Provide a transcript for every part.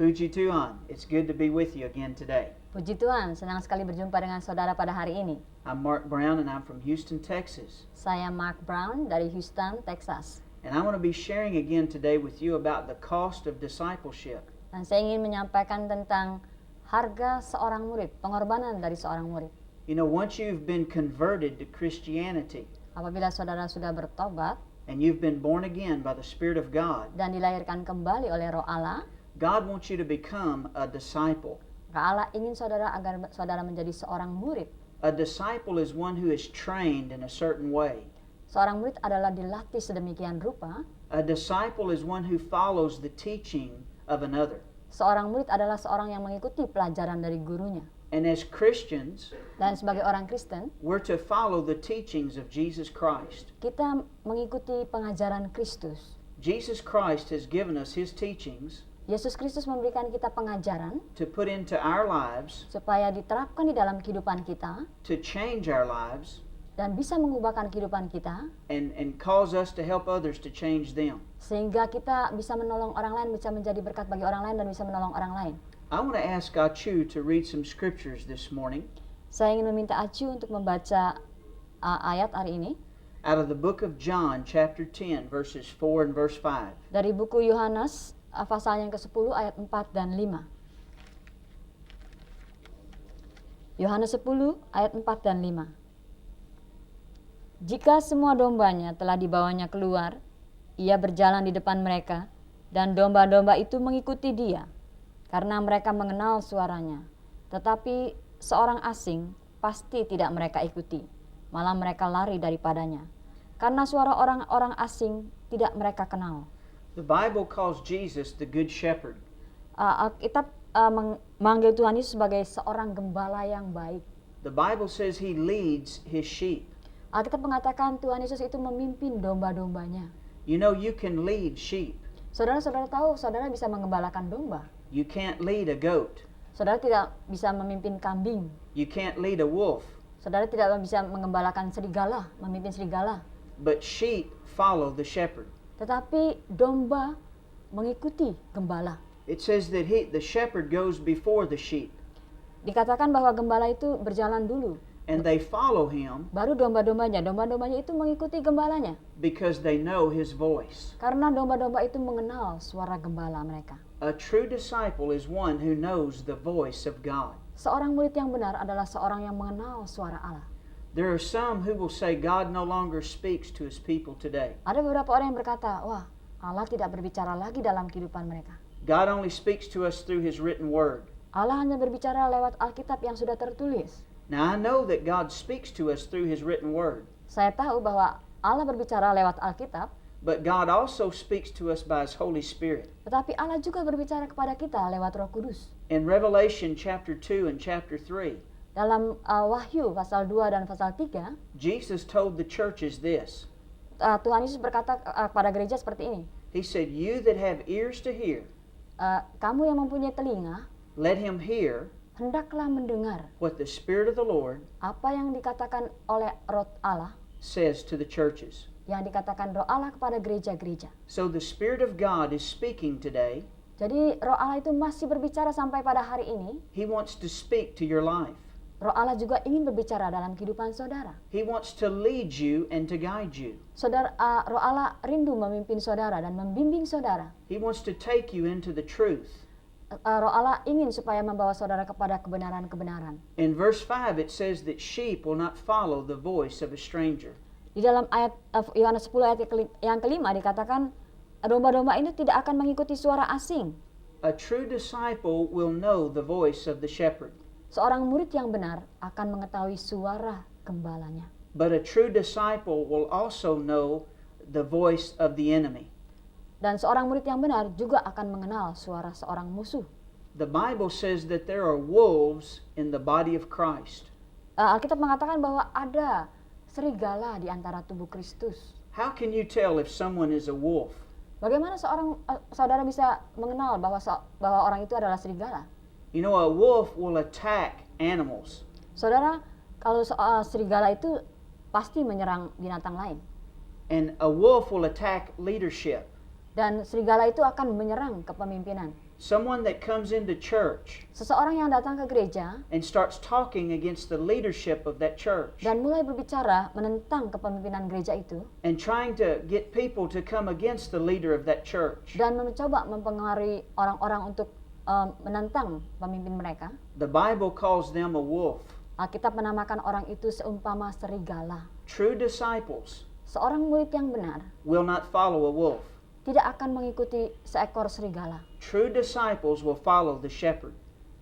Puji Tuhan, it's good to be with you again today. Puji Tuhan, senang sekali berjumpa dengan saudara pada hari ini. I'm Mark Brown and I'm from Houston, Texas. Saya Mark Brown dari Houston, Texas. And I want to be sharing again today with you about the cost of discipleship. Dan saya ingin menyampaikan tentang harga seorang murid, pengorbanan dari seorang murid. You know, once you've been converted to Christianity Apabila saudara sudah bertobat and you've been born again by the Spirit of God, dan dilahirkan kembali oleh Roh Allah, God wants you to become a disciple. Allah ingin saudara agar saudara menjadi seorang murid. A disciple is one who is trained in a certain way. Seorang murid adalah dilatih sedemikian rupa. A disciple is one who follows the teaching of another. Seorang murid adalah seorang yang mengikuti pelajaran dari gurunya. And as Christians, Dan sebagai orang Kristen, we're to follow the teachings of Jesus Christ. kita mengikuti pengajaran Kristus. Jesus Christ has given us his teachings Yesus Kristus memberikan kita pengajaran to put into our lives, supaya diterapkan di dalam kehidupan kita to change our lives, dan bisa mengubahkan kehidupan kita, and cause us to help others to change them. sehingga kita bisa menolong orang lain, bisa menjadi berkat bagi orang lain dan bisa menolong orang lain. I want to ask Achu to read some scriptures this morning Saya ingin meminta Acu untuk membaca ayat hari ini out of the book of John, chapter 10, verses 4 and verse 5. dari buku Yohanes pasal yang ke-10 ayat 4 dan 5. Yohanes 10 ayat 4 dan 5. Jika semua dombanya telah dibawanya keluar, ia berjalan di depan mereka, dan domba-domba itu mengikuti dia, karena mereka mengenal suaranya. Tetapi seorang asing pasti tidak mereka ikuti, malah mereka lari daripadanya, karena suara orang-orang asing tidak mereka kenal. The Bible calls Jesus the Good Shepherd. Alkitab memanggil Tuhan Yesus sebagai seorang gembala yang baik. The Bible says he leads his sheep. Alkitab mengatakan Tuhan Yesus itu memimpin domba-dombanya. You know, you can lead sheep. Saudara-saudara tahu, saudara bisa menggembalakan domba. You can't lead a goat. Saudara tidak bisa memimpin kambing. You can't lead a wolf. Saudara tidak bisa menggembalakan serigala, memimpin serigala. But sheep follow the shepherd. Tetapi domba mengikuti gembala. It says that the shepherd goes before the sheep, Dikatakan bahwa gembala itu berjalan dulu, and they follow him baru domba-dombanya itu mengikuti gembalanya. because they know his voice. Karena domba-domba itu mengenal suara gembala mereka. A true disciple is one who knows the voice of God. Seorang murid yang benar adalah seorang yang mengenal suara Allah. There are some who will say God no longer speaks to his people today. Ada beberapa orang yang berkata, wah, Allah tidak berbicara lagi dalam kehidupan mereka. God only speaks to us through his written word. Allah hanya berbicara lewat Alkitab yang sudah tertulis. Now I know that God speaks to us through his written word, Saya tahu bahwa Allah berbicara lewat Alkitab, but God also speaks to us by his Holy Spirit. tetapi Allah juga berbicara kepada kita lewat Roh Kudus. In Revelation chapter 2 and chapter 3, Dalam Wahyu pasal 2 dan pasal 3, Jesus told the churches this. Tuhan Yesus berkata kepada gereja seperti ini. He said, "You that have ears to hear, Kamu yang mempunyai telinga, let him hear hendaklah mendengar what the Spirit of the Lord apa yang dikatakan oleh Roh Allah, says to the churches." yang dikatakan Roh Allah kepada gereja-gereja. So the Spirit of God is speaking today. Jadi Roh Allah itu masih berbicara sampai pada hari ini. He wants to speak to your life. Roh Allah juga ingin berbicara dalam kehidupan saudara. He wants to lead you and to guide you. Roh Allah rindu memimpin saudara dan membimbing saudara. He wants to take you into the truth. Roh Allah ingin supaya membawa saudara kepada kebenaran-kebenaran. In verse 5 it says that sheep will not follow the voice of a stranger. Di dalam ayat Yohanes 10 ayat yang kelima dikatakan domba-domba ini tidak akan mengikuti suara asing. A true disciple will know the voice of the shepherd. Seorang murid yang benar akan mengetahui suara gembalanya. But a true disciple will also know the voice of the enemy. Dan seorang murid yang benar juga akan mengenal suara seorang musuh. The Bible says that there are wolves in the body of Christ. Alkitab mengatakan bahwa ada serigala di antara tubuh Kristus. How can you tell if someone is a wolf? Bagaimana saudara bisa mengenal bahwa orang itu adalah serigala? You know, a wolf will attack animals. Saudara, kalau serigala itu pasti menyerang binatang lain. And a wolf will attack leadership. Dan serigala itu akan menyerang kepemimpinan. Someone that comes into church Seseorang yang datang ke gereja and starts talking against the leadership of that church dan mulai berbicara menentang kepemimpinan gereja itu and trying to get people to come against the leader of that church. dan mencoba mempengaruhi orang-orang untuk menentang pemimpin mereka. The Bible calls them a wolf. Alkitab menamakan orang itu seumpama serigala. True disciples Seorang murid yang benar will not follow a wolf. tidak akan mengikuti seekor serigala. True disciples will follow the shepherd.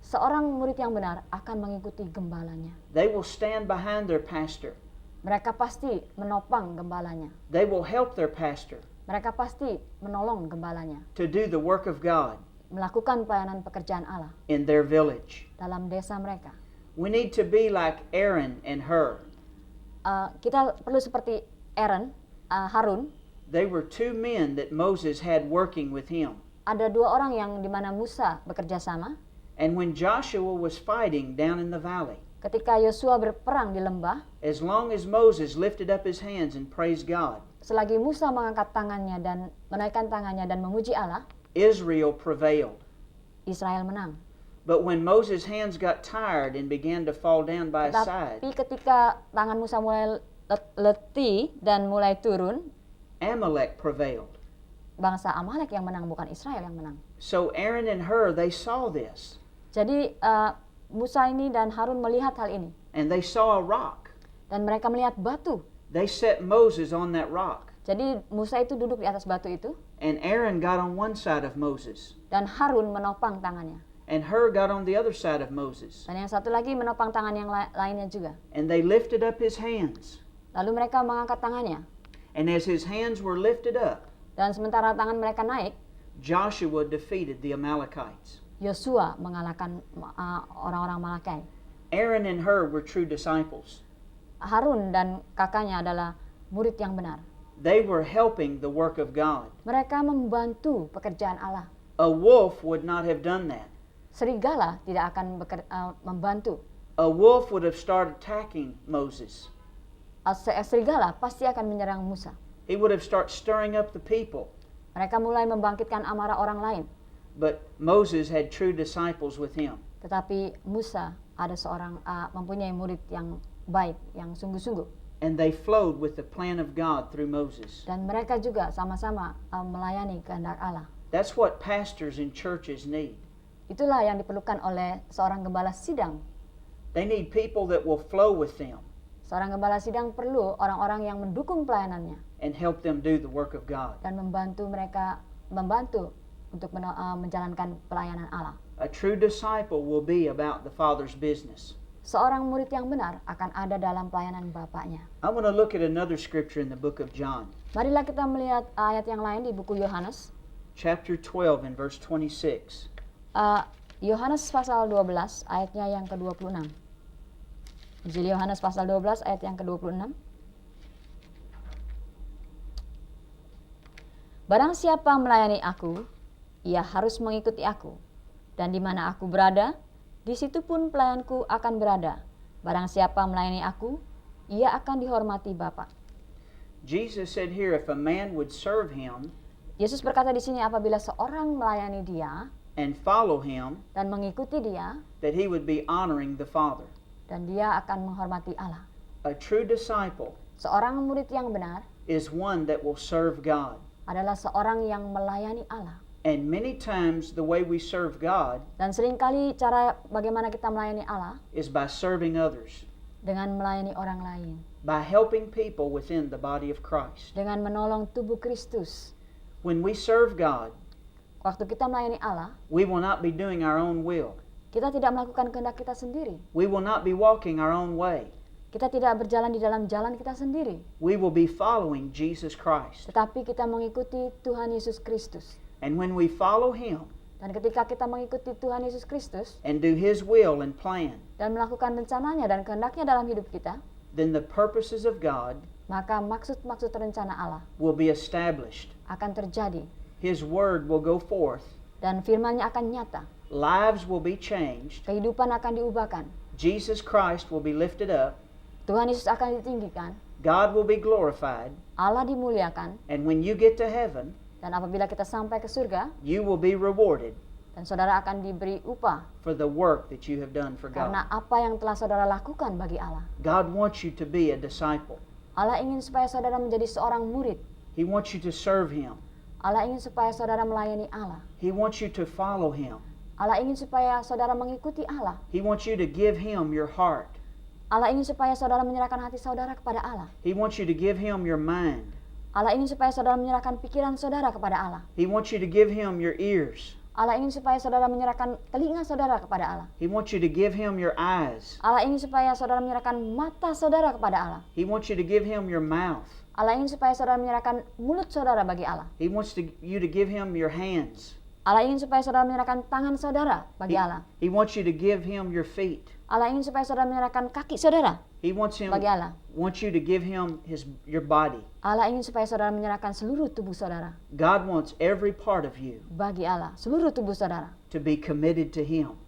Seorang murid yang benar akan mengikuti gembalanya. They will stand behind their pastor. Mereka pasti menopang gembalanya. They will help their pastor Mereka pasti menolong gembalanya to do the work of God melakukan pelayanan pekerjaan Allah in their village. dalam desa mereka. We need to be like Aaron and Hur. Kita perlu seperti Aaron, Harun. They were two men that Moses had working with him. Ada dua orang yang dimana Musa bekerja sama. And when Joshua was fighting down in the valley, Ketika Yosua berperang di lembah, as long as Moses lifted up his hands and praised God, selagi Musa mengangkat tangannya dan menaikkan tangannya dan memuji Allah, Israel prevailed. Israel menang. But when Moses' hands got tired and began to fall down by his side, Tapi ketika tangan Musa mulai letih dan mulai turun, Amalek prevailed. bangsa Amalek yang menang, bukan Israel yang menang. So Aaron and Hur, they saw this, Jadi Musa ini dan Harun melihat hal ini. and they saw a rock. Dan mereka melihat batu. They set Moses on that rock, Jadi Musa itu duduk di atas batu itu, and Aaron got on one side of Moses, dan Harun menopang tangannya. and Hur got on the other side of Moses. Dan yang satu lagi menopang tangan yang lainnya juga. And they lifted up his hands. Lalu mereka mengangkat tangannya. And as his hands were lifted up, Dan sementara tangan mereka naik, Joshua defeated the Amalekites. Yosua mengalahkan orang-orang Malakai. Aaron and Hur were true disciples. Harun dan kakaknya adalah murid yang benar. They were helping the work of God. Mereka membantu pekerjaan Allah. A wolf would not have done that. Serigala tidak akan membantu. A wolf would have started attacking Moses. Serigala pasti akan menyerang Musa. He would have started stirring up the people. Mereka mulai membangkitkan amarah orang lain. But Moses had true disciples with him. Tetapi Musa ada seorang mempunyai murid yang baik, yang sungguh-sungguh. And they flowed with the plan of God through Moses. Dan mereka juga sama-sama melayani kehendak Allah. That's what pastors in churches need. Itulah yang diperlukan oleh seorang gembala sidang. They need people that will flow with them Seorang gembala sidang perlu orang-orang yang mendukung pelayanannya and help them do the work of God. dan membantu untuk menjalankan pelayanan Allah. A true disciple will be about the Father's business. Seorang murid yang benar akan ada dalam pelayanan Bapaknya. I want to look at another scripture in the book of John, Marilah kita melihat ayat yang lain di buku Yohanes. chapter 12 and verse 26. Yohanes pasal 12 ayatnya yang ke-26. Injil Yohanes pasal 12 ayat yang ke-26. Barang siapa melayani aku, ia harus mengikuti aku. Dan di mana aku berada, di situ pun pelayanku akan berada. Barang siapa melayani aku, ia akan dihormati Bapa. Jesus said here, if a man would serve him Yesus berkata di sini, apabila seorang melayani dia and follow him, dan mengikuti dia, that he would be honoring the Father. dan dia akan menghormati Allah. A true disciple Seorang murid yang benar is one that will serve God. adalah seorang yang melayani Allah. And many times the way we serve God Dan seringkali cara bagaimana kita melayani Allah is by serving others, dengan melayani orang lain, by helping people within the body of Christ. dengan menolong tubuh Kristus. When we serve God, Waktu kita melayani Allah, we will not be doing our own will. kita tidak melakukan kehendak kita sendiri. We will not be walking our own way. Kita tidak berjalan di dalam jalan kita sendiri, We will be following Jesus Christ. tetapi kita mengikuti Tuhan Yesus Kristus. And when we follow Him Dan ketika kita mengikuti Tuhan Yesus Kristus and do His will and plan, dan melakukan rencananya dan kehendaknya dalam hidup kita, then the purposes of God maka maksud-maksud rencana Allah will be established. akan terjadi His word will go forth. dan firman-Nya akan nyata. Lives will be changed. Kehidupan akan diubahkan. Jesus Christ will be lifted up. Tuhan Yesus akan ditinggikan. God will be glorified. Allah dimuliakan. And when you get to heaven, Dan apabila kita sampai ke surga, you will be rewarded Dan saudara akan diberi upah for the work that you have done for karena God. apa yang telah saudara lakukan bagi Allah. God wants you to be a disciple. Allah ingin supaya saudara menjadi seorang murid. He wants you to serve Him. Allah ingin supaya saudara melayani Allah. He wants you to follow Him. Allah ingin supaya saudara mengikuti Allah. He wants you to give Him your heart. Allah ingin supaya saudara menyerahkan hati saudara kepada Allah. He wants you to give Him your mind. Allah ingin supaya saudara menyerahkan pikiran saudara kepada Allah. He wants you to give Him your ears. Allah ingin supaya saudara menyerahkan telinga saudara kepada Allah. He wants you to give Him your eyes. Allah ingin supaya saudara menyerahkan mata saudara kepada Allah. He wants you to give Him your mouth. Allah ingin supaya saudara menyerahkan mulut saudara bagi Allah. He wants you to give Him your hands. Allah ingin supaya saudara menyerahkan tangan saudara bagi Allah. He wants you to give Him your feet. Allah ingin supaya saudara menyerahkan kaki saudara He wants bagi Allah. you to give Him your body. Allah ingin supaya saudara menyerahkan seluruh tubuh saudara God wants every part of you bagi Allah. Seluruh tubuh saudara to be committed to Him,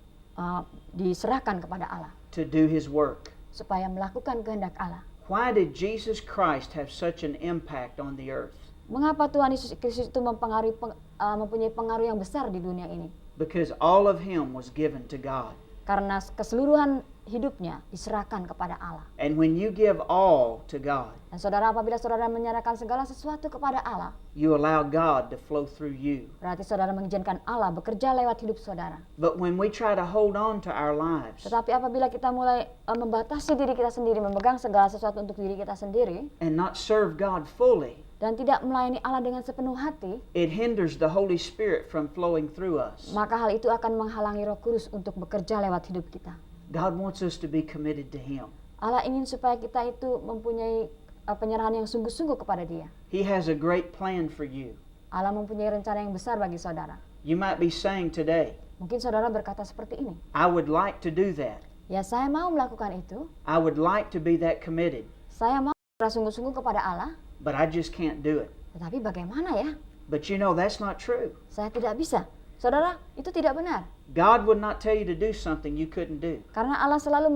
diserahkan kepada Allah to do His work. supaya melakukan kehendak Allah. Why did Jesus Christ have such an impact on the earth? Mengapa Tuhan Yesus Kristus itu mempunyai pengaruh yang besar di dunia ini? Because all of Him was given to God. Karena keseluruhan hidupnya diserahkan kepada Allah. And when you give all to God, Dan saudara, apabila saudara menyerahkan segala sesuatu kepada Allah, you allow God to flow through you. berarti saudara mengizinkan Allah bekerja lewat hidup saudara. But when we try to hold on to our lives Tetapi apabila kita mulai membatasi diri kita sendiri, memegang segala sesuatu untuk diri kita sendiri, and not serve God fully, dan tidak melayani Allah dengan sepenuh hati, it hinders the Holy Spirit from flowing through us. maka hal itu akan menghalangi Roh Kudus untuk bekerja lewat hidup kita. God wants us to be committed to Him. Allah ingin supaya kita itu mempunyai penyerahan yang sungguh-sungguh kepada Dia. He has a great plan for you. Allah mempunyai rencana yang besar bagi saudara. You might be saying today, Mungkin saudara berkata seperti ini, I would like to do that. ya saya mau melakukan itu, I would like to be that committed, saya mau sungguh-sungguh kepada Allah, but I just can't do it. tetapi bagaimana ya? But you know, that's not true. Saya tidak bisa. Saudara, itu tidak benar. God would not tell you to do something you couldn't do. Karena Allah selalu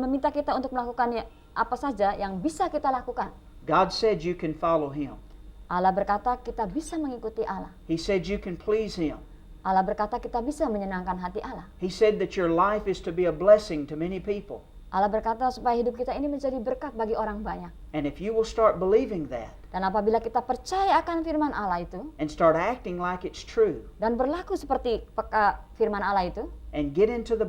meminta kita untuk melakukan apa saja yang bisa kita lakukan. God said you can follow Him. Allah berkata kita bisa mengikuti Allah. He said you can please Him. Allah berkata kita bisa menyenangkan hati Allah. He said that your life is to be a blessing to many people. Allah berkata supaya hidup kita ini menjadi berkat bagi orang banyak. And if you will start believing that Dan apabila kita percaya akan firman Allah itu, and start acting like it's true dan berlaku seperti firman Allah itu, and get into the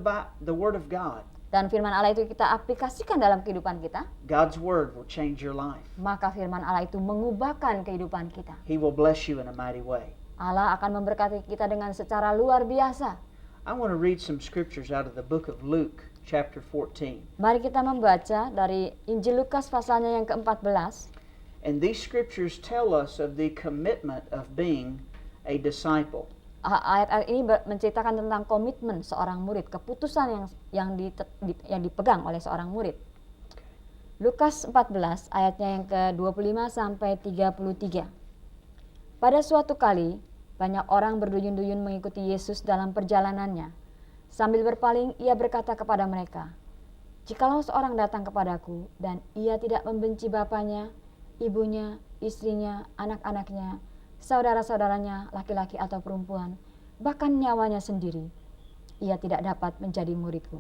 Word of God, dan firman Allah itu kita aplikasikan dalam kehidupan kita, God's Word will change your life. maka firman Allah itu mengubahkan kehidupan kita. He will bless you in a mighty way. Allah akan memberkati kita dengan secara luar biasa. I want to read some scriptures out of the book of Luke, chapter 14. Mari kita membaca dari Injil Lukas pasalnya yang ke-14. And these scriptures tell us of the commitment of being a disciple. Ayat-ayat ini menceritakan tentang komitmen seorang murid, keputusan yang dipegang oleh seorang murid. Lukas 14 ayatnya yang ke-25 sampai 33. Pada suatu kali, banyak orang berduyun-duyun mengikuti Yesus dalam perjalanannya. Sambil berpaling, ia berkata kepada mereka, "Jikalau seorang datang kepadaku dan ia tidak membenci bapaknya, ibunya, istrinya, anak-anaknya, saudara-saudaranya, laki-laki atau perempuan, bahkan nyawanya sendiri, ia tidak dapat menjadi muridku.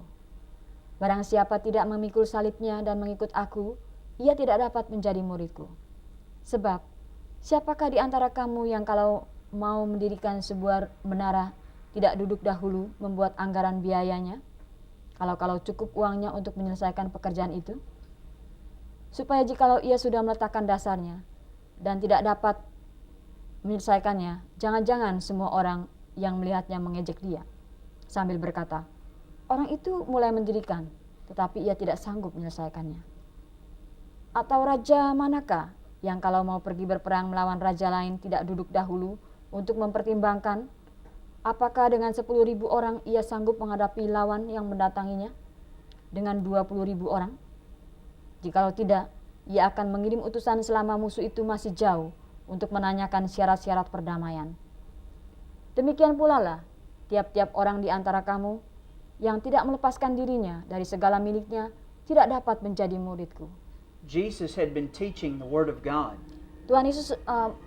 Barang siapa tidak memikul salibnya dan mengikut aku, ia tidak dapat menjadi muridku. Sebab, siapakah di antara kamu yang kalau mau mendirikan sebuah menara, tidak duduk dahulu membuat anggaran biayanya, kalau cukup uangnya untuk menyelesaikan pekerjaan itu? Supaya jikalau ia sudah meletakkan dasarnya dan tidak dapat menyelesaikannya, jangan-jangan semua orang yang melihatnya mengejek dia, sambil berkata, orang itu mulai mendirikan, tetapi ia tidak sanggup menyelesaikannya. Atau raja manakah yang kalau mau pergi berperang melawan raja lain tidak duduk dahulu untuk mempertimbangkan apakah dengan 10.000 orang ia sanggup menghadapi lawan yang mendatanginya dengan 20.000 orang? Jikalau tidak, ia akan mengirim utusan selama musuh itu masih jauh untuk menanyakan syarat-syarat perdamaian. Demikian pula lah tiap-tiap orang di antara kamu yang tidak melepaskan dirinya dari segala miliknya tidak dapat menjadi muridku." Jesus had been teaching the Word of God. Tuhan Yesus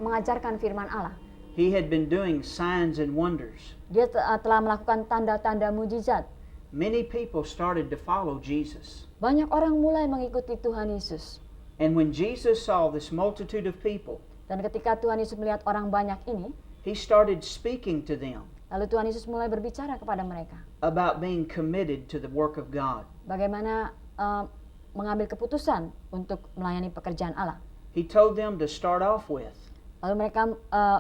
mengajarkan firman Allah. He had been doing signs and wonders. Dia telah melakukan tanda-tanda mujizat. Many people started to follow Jesus. Banyak orang mulai mengikuti Tuhan Yesus. And when Jesus saw this multitude of people, Dan ketika Tuhan Yesus melihat orang banyak ini, he started speaking to them lalu Tuhan Yesus mulai berbicara kepada mereka. about being committed to the work of God. Bagaimana mengambil keputusan untuk melayani pekerjaan Allah. He told them to start off with, Lalu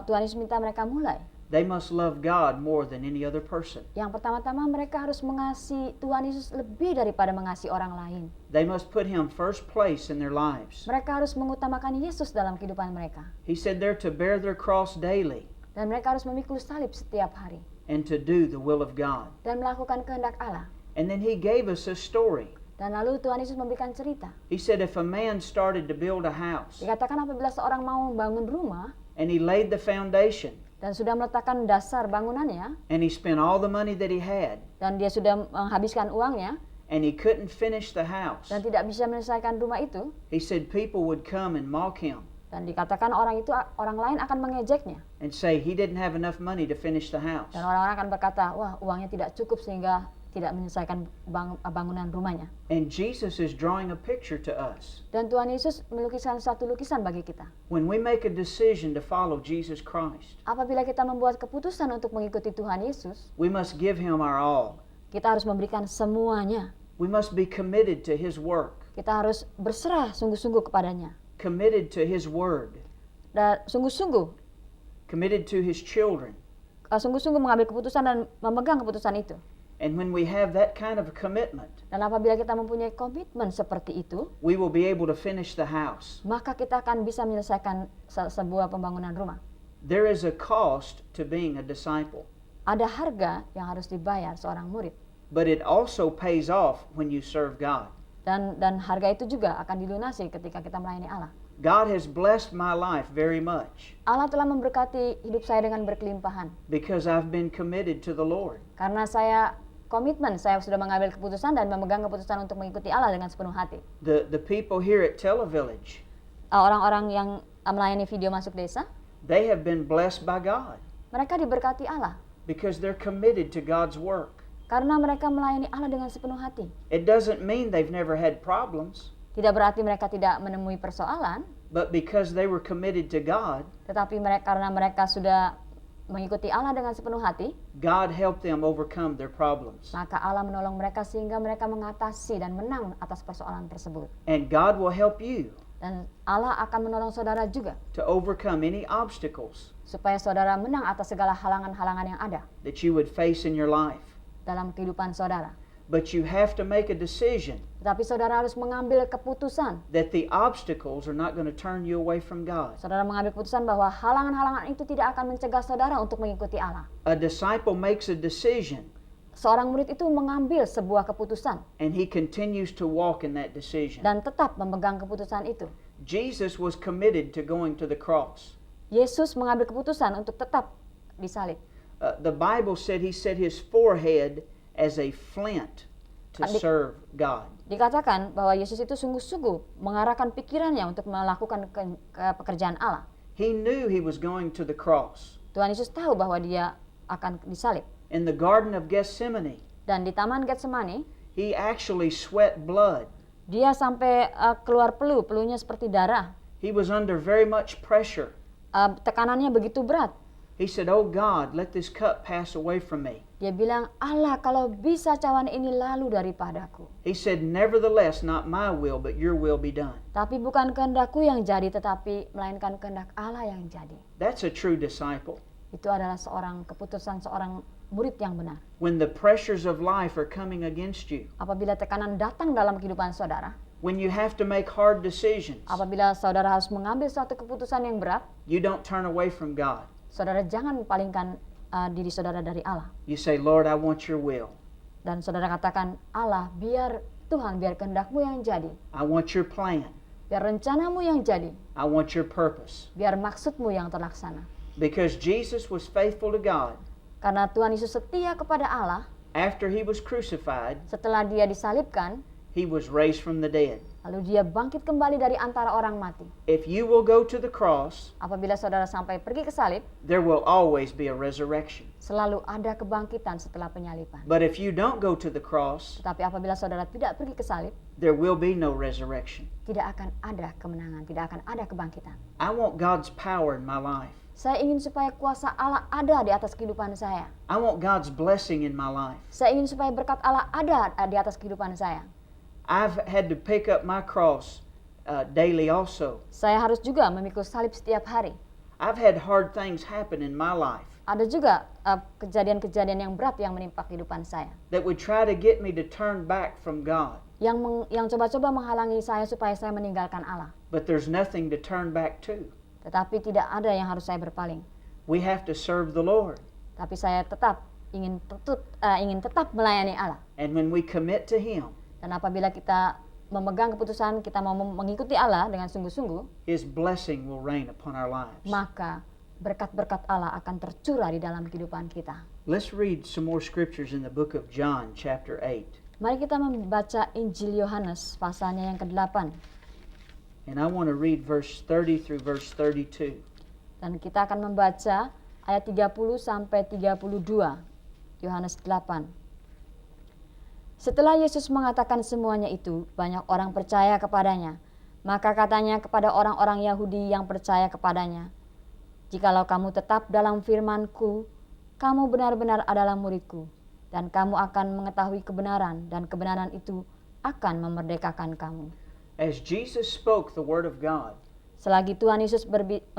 Tuhan Yesus minta mereka mulai. they must love God more than any other person. Yang pertama-tama mereka harus mengasihi Tuhan Yesus lebih daripada mengasihi orang lain. They must put him first place in their lives. Mereka harus mengutamakan Yesus dalam kehidupan mereka. He said they're to bear their cross daily Dan mereka harus memikul salib setiap hari. and to do the will of God. Dan melakukan kehendak Allah. And then he gave us a story. Dan lalu Tuhan Yesus memberikan cerita. He said if a man started to build a house Dikatakan apabila seorang mau membangun rumah and he laid the foundation dan sudah meletakkan dasar bangunannya and he spent all the money that he had dan dia sudah menghabiskan uangnya and he couldn't finish the house, dan tidak bisa menyelesaikan rumah itu, he said people would come and mock him dan dikatakan orang lain akan mengejeknya and say he didn't have enough money to finish the house. dan orang-orang akan berkata, wah uangnya tidak cukup sehingga tidak menyelesaikan bangunan rumahnya. And Jesus is drawing a picture to us. Dan Tuhan Yesus melukiskan satu lukisan bagi kita. When we make a decision to follow Jesus Christ, Apabila kita membuat keputusan untuk mengikuti Tuhan Yesus, we must give him our all. kita harus memberikan semuanya. We must be committed to his work, Kita harus berserah sungguh-sungguh kepadanya. committed to his word, Dan sungguh-sungguh committed to his children. sungguh-sungguh mengambil keputusan dan memegang keputusan itu. And when we have that kind of a commitment, Dan apabila kita mempunyai komitmen seperti itu, we will be able to finish the house. maka kita akan bisa menyelesaikan sebuah pembangunan rumah. There is a cost to being a disciple, Ada harga yang harus dibayar seorang murid. but it also pays off when you serve God. Dan harga itu juga akan dilunasi ketika kita melayani Allah. God has blessed my life very much Allah telah memberkati hidup saya dengan berkelimpahan. because I've been committed to the Lord. Karena saya komitmen, saya sudah mengambil keputusan dan memegang keputusan untuk mengikuti Allah dengan sepenuh hati. The people here at Televillage, Orang-orang yang melayani video masuk desa, they have been blessed by God mereka diberkati Allah. because they're committed to God's work. Karena mereka melayani Allah dengan sepenuh hati. It doesn't mean they've never had problems, Tidak berarti mereka tidak menemui persoalan, but because they were committed to God, tetapi karena mereka sudah mengikuti Allah dengan sepenuh hati, God helped them overcome their problems. maka Allah menolong mereka sehingga mereka mengatasi dan menang atas persoalan tersebut. And God will help you Dan Allah akan menolong saudara juga to overcome any obstacles supaya saudara menang atas segala halangan-halangan yang ada that you would face in your life. dalam kehidupan saudara. But you have to make a decision Tetapi saudara harus mengambil keputusan. that the obstacles are not going to turn you away from God. Saudara mengambil keputusan bahwa halangan-halangan itu tidak akan mencegah saudara untuk mengikuti Allah. A disciple makes a decision Seorang murid itu mengambil sebuah keputusan and he continues to walk in that decision. dan tetap memegang keputusan itu. Jesus was committed to going to the cross. Yesus mengambil keputusan untuk tetap disalib. The Bible said he set his forehead as a flint to serve God. Dikatakan bahwa Yesus itu sungguh-sungguh mengarahkan pikirannya untuk melakukan pekerjaan Allah. He knew he was going to the cross. Tuhan Yesus tahu bahwa dia akan disalib. In the Garden of Gethsemane, Dan di Taman Getsemani, he actually sweat blood. dia sampai keluar peluhnya seperti darah. He was under very much pressure. Tekanannya begitu berat. He said, "Oh God, let this cup pass away from me." Dia bilang, Allah kalau bisa cawan ini lalu daripadaku. He said, "Nevertheless, not my will, but your will be done." Tapi bukan kehendakku yang jadi, tetapi melainkan kehendak Allah yang jadi. That's a true disciple. Itu adalah keputusan seorang murid yang benar. When the pressures of life are coming against you, Apabila tekanan datang dalam kehidupan saudara, when you have to make hard decisions, apabila saudara harus mengambil suatu keputusan yang berat, you don't turn away from God. saudara jangan palingkan diri saudara dari Allah. You say, "Lord, I want your will. Dan saudara katakan, Allah, biar kehendakmu yang jadi. I want your plan. Biar rencanamu yang jadi. I want your purpose." Biar maksudmu yang terlaksana. Because Jesus was faithful to God. Karena Tuhan Yesus setia kepada Allah, After he was crucified, setelah dia disalibkan, he was raised from the dead. Lalu dia bangkit kembali dari antara orang mati. If you will go to the cross, Apabila saudara sampai pergi ke salib, there will always be a resurrection. selalu ada kebangkitan setelah penyaliban. But if you don't go to the cross, Tetapi apabila saudara tidak pergi ke salib, there will be no resurrection. tidak akan ada kemenangan, tidak akan ada kebangkitan. I want God's power in my life. Saya ingin supaya kuasa Allah ada di atas kehidupan saya. I want God's blessing in my life. Saya ingin supaya berkat Allah ada di atas kehidupan saya. I've had to pick up my cross daily also. Saya harus juga memikul salib setiap hari. I've had hard things happen in my life Ada juga kejadian-kejadian yang berat yang menimpa kehidupan saya. that would try to get me to turn back from God. Yang coba-coba menghalangi saya supaya saya meninggalkan Allah. But there's nothing to turn back to. Tetapi tidak ada yang harus saya berpaling. We have to serve the Lord. Tapi saya tetap ingin tetap melayani Allah. And when we commit to Him, Dan apabila kita memegang keputusan kita mau mengikuti Allah dengan sungguh-sungguh, His blessing will reign upon our lives. maka berkat-berkat Allah akan tercurah di dalam kehidupan kita. Let's read some more scriptures in the book of John, chapter 8. Mari kita membaca Injil Yohanes pasalnya yang ke-8. And I want to read verse 30 through verse 32. Dan kita akan membaca ayat 30 sampai 32. Yohanes 8. Setelah Yesus mengatakan semuanya itu, banyak orang percaya kepadanya. Maka katanya kepada orang-orang Yahudi yang percaya kepadanya, "Jikalau kamu tetap dalam firman-Ku, kamu benar-benar adalah murid-Ku, dan kamu akan mengetahui kebenaran, dan kebenaran itu akan memerdekakan kamu." As Jesus spoke the word of God, Selagi Tuhan Yesus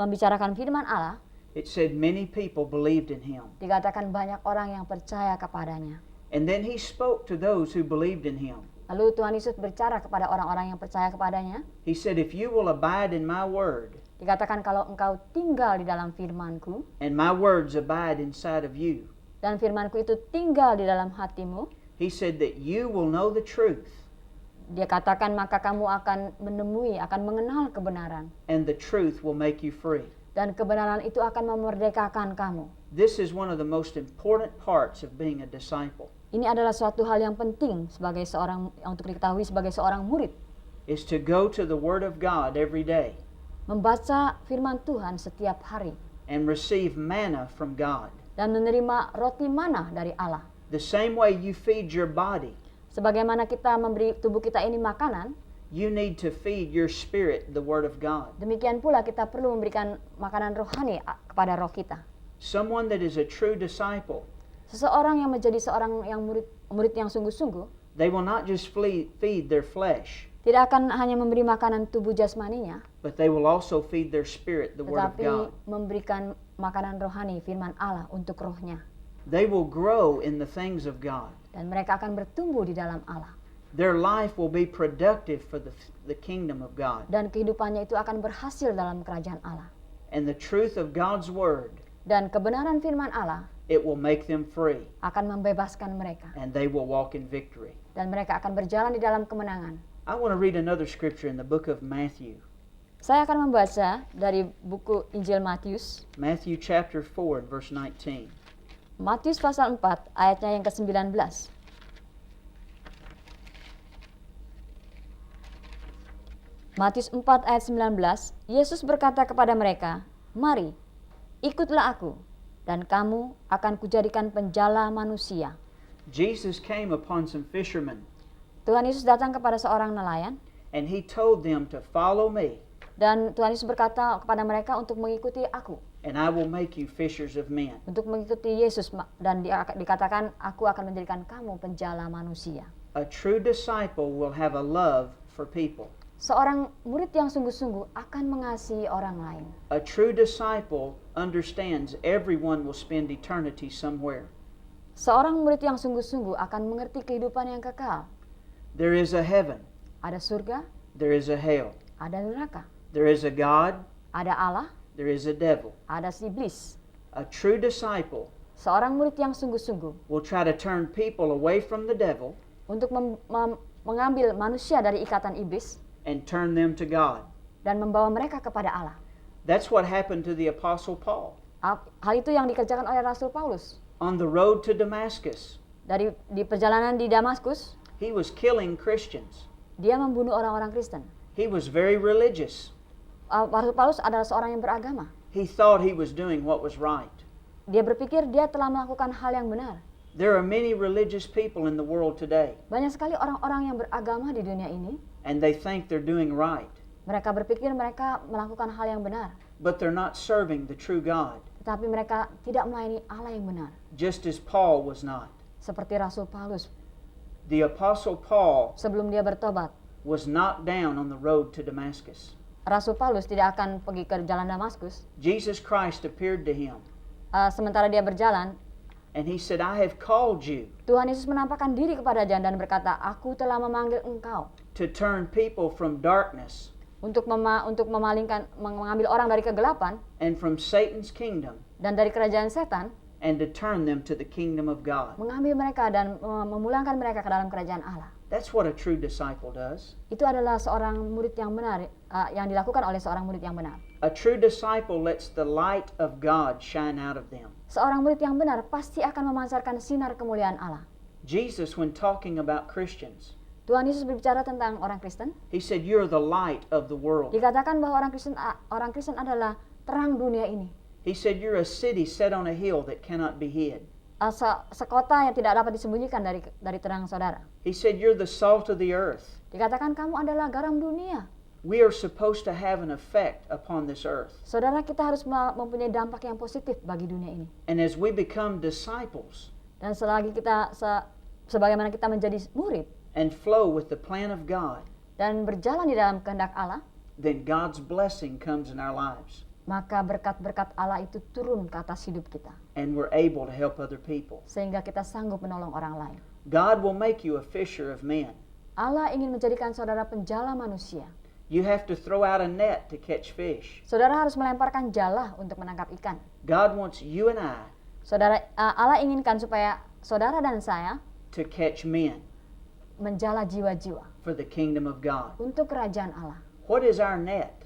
membicarakan firman Allah, it said many people believed in Him. dikatakan banyak orang yang percaya kepadanya. And then He spoke to those who believed in Him. Lalu Tuhan Yesus berbicara kepada orang-orang yang percaya kepadanya. He said, if you will abide in my word, Dikatakan kalau engkau tinggal di dalam firman-Ku, and my words abide inside of you, dan firman-Ku itu tinggal di dalam hatimu, He said that you will know the truth, Dia katakan maka kamu akan menemui, akan mengenal kebenaran. and the truth will make you free. Dan kebenaran itu akan memerdekakan kamu. This is one of the most important parts of being a disciple, Ini adalah suatu hal yang penting sebagai untuk diketahui sebagai seorang murid. is to go to the word of God every day Membaca firman Tuhan setiap hari. and receive manna from God. Dan menerima roti manah dari Allah. The same way you feed your body, Sebagaimana kita memberi tubuh kita ini makanan, you need to feed your spirit the word of God. demikian pula kita perlu memberikan makanan rohani kepada roh kita. Someone that is a true disciple, Seseorang yang menjadi seorang yang murid yang sungguh-sungguh, they will not just feed their flesh, tidak akan hanya memberi makanan tubuh jasmaninya, but they will also feed their spirit the word of tetapi God. memberikan makanan rohani firman Allah untuk rohnya. They will grow in the things of God. Dan mereka akan bertumbuh di dalam Allah. Their life will be productive for the kingdom of God. Dan kehidupannya itu akan berhasil dalam kerajaan Allah. And the truth of God's word, Dan kebenaran firman Allah it will make them free, akan membebaskan mereka. and they will walk in victory. Dan mereka akan berjalan di dalam kemenangan. I want to read another scripture in the book of Matthew. Saya akan membaca dari buku Injil Matius. Matthew chapter 4 and verse 19. Matius pasal 4 ayatnya yang ke-19. Matius 4 ayat 19, Yesus berkata kepada mereka, "Mari, ikutlah aku, dan kamu akan kujadikan penjala manusia." Jesus came upon some fishermen, Tuhan Yesus datang kepada seorang nelayan, and He told them to follow me, dan Tuhan Yesus berkata kepada mereka untuk mengikuti aku, and I will make you fishers of men. untuk mengikuti Yesus, dan dikatakan, "Aku akan menjadikan kamu penjala manusia." A true disciple will have a love for people. Seorang murid yang sungguh-sungguh akan mengasihi orang lain. A true disciple understands everyone will spend eternity somewhere. Seorang murid yang sungguh-sungguh akan mengerti kehidupan yang kekal. There is a heaven, Ada surga, there is a hell, ada neraka, there is a God, ada Allah, there is a devil. ada iblis. A true disciple Seorang murid yang sungguh-sungguh will try to turn people away from the devil untuk mengambil manusia dari ikatan iblis and turn them to God. dan membawa mereka kepada Allah. That's what happened to the Apostle Paul. Hal itu yang dikerjakan oleh Rasul Paulus. On the road to Damascus, Di perjalanan di Damaskus, He was killing Christians. Dia membunuh orang-orang Kristen. He was very religious. Rasul Paulus adalah seorang yang beragama. He thought he was doing what was right. Dia berpikir dia telah melakukan hal yang benar. There are many religious people in the world today, Banyak sekali orang-orang yang beragama di dunia ini. and they think they're doing right, Mereka berpikir mereka melakukan hal yang benar. but they're not serving the true God, Tetapi mereka tidak melayani Allah yang benar. just as Paul was not. Seperti Rasul Paulus. The Apostle Paul Sebelum dia bertobat, was knocked down on the road to Damascus. Rasul Paulus tidak akan pergi ke jalan Damaskus. Jesus Christ appeared to him, Sementara dia berjalan, and he said, I have called you Tuhan Yesus menampakkan diri kepada Jan dan berkata, "Aku telah memanggil engkau to turn people from darkness untuk mengambil orang dari kegelapan and from Satan's kingdom dan dari kerajaan setan, and to turn them to the kingdom of God. mengambil mereka dan memulangkan mereka ke dalam kerajaan Allah." That's what a true disciple does. Itu adalah seorang murid yang benar, yang dilakukan oleh seorang murid yang benar. A true disciple lets the light of God shine out of them. Seorang murid yang benar pasti akan memancarkan sinar kemuliaan Allah. Jesus, when talking about Christians, Tuhan Yesus berbicara tentang orang Kristen. he said, you're the light of the world. Dikatakan bahwa orang Kristen adalah terang dunia ini. He said, you're a city set on a hill that cannot be hid. Sekota yang tidak dapat disembunyikan dari terang saudara. He said, you're the salt of the earth. Dikatakan kamu adalah garam dunia. We are supposed to have an effect upon this earth. Saudara, kita harus mempunyai dampak yang positif bagi dunia ini. And as we become disciples Dan selagi kita sebagaimana kita menjadi murid and flow with the plan of God, dan berjalan di dalam kehendak Allah, then God's blessing comes in our lives. maka berkat-berkat Allah itu turun ke atas hidup kita. And we're able to help other people. Sehingga kita sanggup menolong orang lain. God will make you a fisher of men. Allah ingin menjadikan saudara penjala manusia. You have to throw out a net to catch fish. Saudara harus melemparkan jala untuk menangkap ikan. God wants you and I Allah inginkan supaya saudara dan saya to catch men menjala jiwa-jiwa for the kingdom of God. untuk kerajaan Allah. What is our net?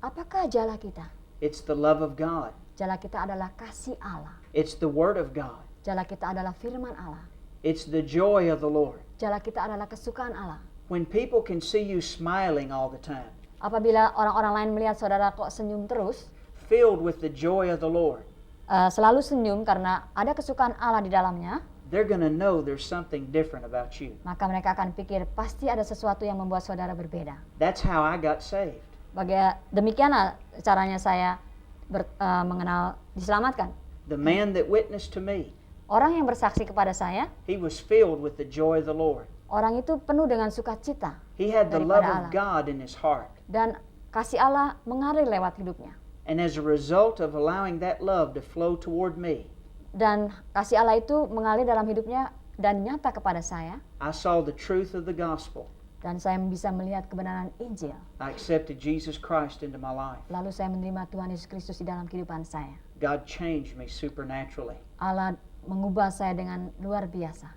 Apakah jala kita? It's the love of God. Jala kita adalah kasih Allah. It's the word of God. Jala kita adalah firman Allah. It's the joy of the Lord. Jala kita adalah kesukaan Allah. When people can see you smiling all the time, Apabila orang-orang lain melihat saudara kok senyum terus, filled with the joy of the Lord, selalu senyum karena ada kesukaan Allah di dalamnya, they're going to know there's something different about you. maka mereka akan pikir pasti ada sesuatu yang membuat saudara berbeda. That's how I got saved. Demikianlah caranya saya mengenal diselamatkan. The man that witnessed to me, Orang yang bersaksi kepada saya, he was filled with the joy of the Lord. orang itu penuh dengan sukacita He had the daripada love of Allah. God in his heart. Dan kasih Allah mengalir lewat hidupnya. And as a result of allowing that love to flow toward me, Dan kasih Allah itu mengalir dalam hidupnya dan nyata kepada saya. I saw the truth of the gospel. Dan saya bisa melihat kebenaran Injil. I accepted Jesus Christ into my life. Lalu saya menerima Tuhan Yesus Kristus di dalam kehidupan saya. God changed me supernaturally. Allah mengubah saya dengan luar biasa.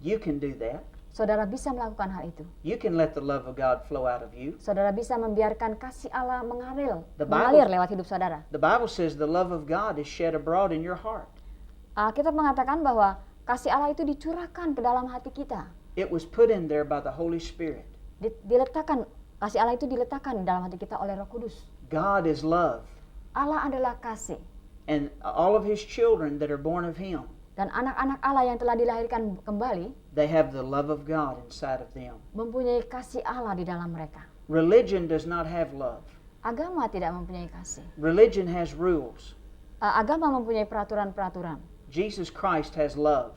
You can do that. Saudara bisa melakukan hal itu. You can let the love of God flow out of you. Saudara bisa membiarkan kasih Allah mengalir Bible- lewat hidup saudara. The Bible says the love of God is shed abroad in your heart. Alkitab mengatakan bahwa kasih Allah itu dicurahkan ke dalam hati kita. It was put in there by the Holy Spirit. Kasih Allah itu diletakkan dalam hati kita oleh Roh Kudus. God is love. Allah adalah kasih. And all of his children that are born of him, Dan anak-anak Allah yang telah dilahirkan kembali they have the love of God inside of them. mempunyai kasih Allah di dalam mereka. Religion does not have love. Agama tidak mempunyai kasih. Religion has rules. Agama mempunyai peraturan-peraturan. Jesus Christ has love.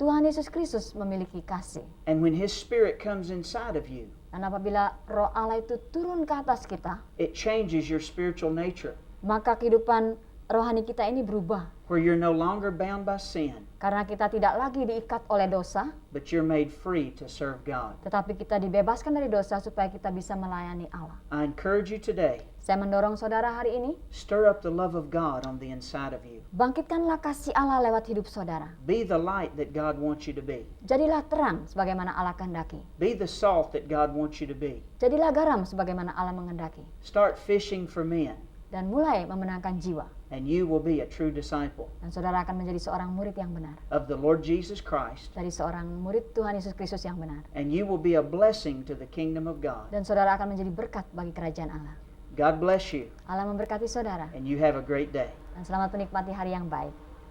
Tuhan Yesus Kristus memiliki kasih. And when his spirit comes inside of you, Dan apabila Roh Allah itu turun ke atas kita, it changes your spiritual nature, maka kehidupan rohani kita ini berubah. where you're no longer bound by sin, Karena kita tidak lagi diikat oleh dosa, but you're made free to serve God. tetapi kita dibebaskan dari dosa supaya kita bisa melayani Allah. I encourage you today, Saya mendorong saudara hari ini, stir up the love of God on the inside of you. bangkitkanlah kasih Allah lewat hidup saudara. Be the light that God wants you to be. Jadilah terang sebagaimana Allah kehendaki. Be the salt that God wants you to be. Jadilah garam sebagaimana Allah menghendaki. Start fishing for men. Dan mulai memenangkan jiwa. and you will be a true disciple Dan saudara akan menjadi seorang murid yang benar. of the Lord Jesus Christ, Dari seorang murid Tuhan Yesus Kristus yang benar. and you will be a blessing to the kingdom of God. Dan saudara akan menjadi berkat bagi kerajaan Allah. God bless you, Allah memberkati saudara. and you have a great day. Dan selamat menikmati hari yang baik.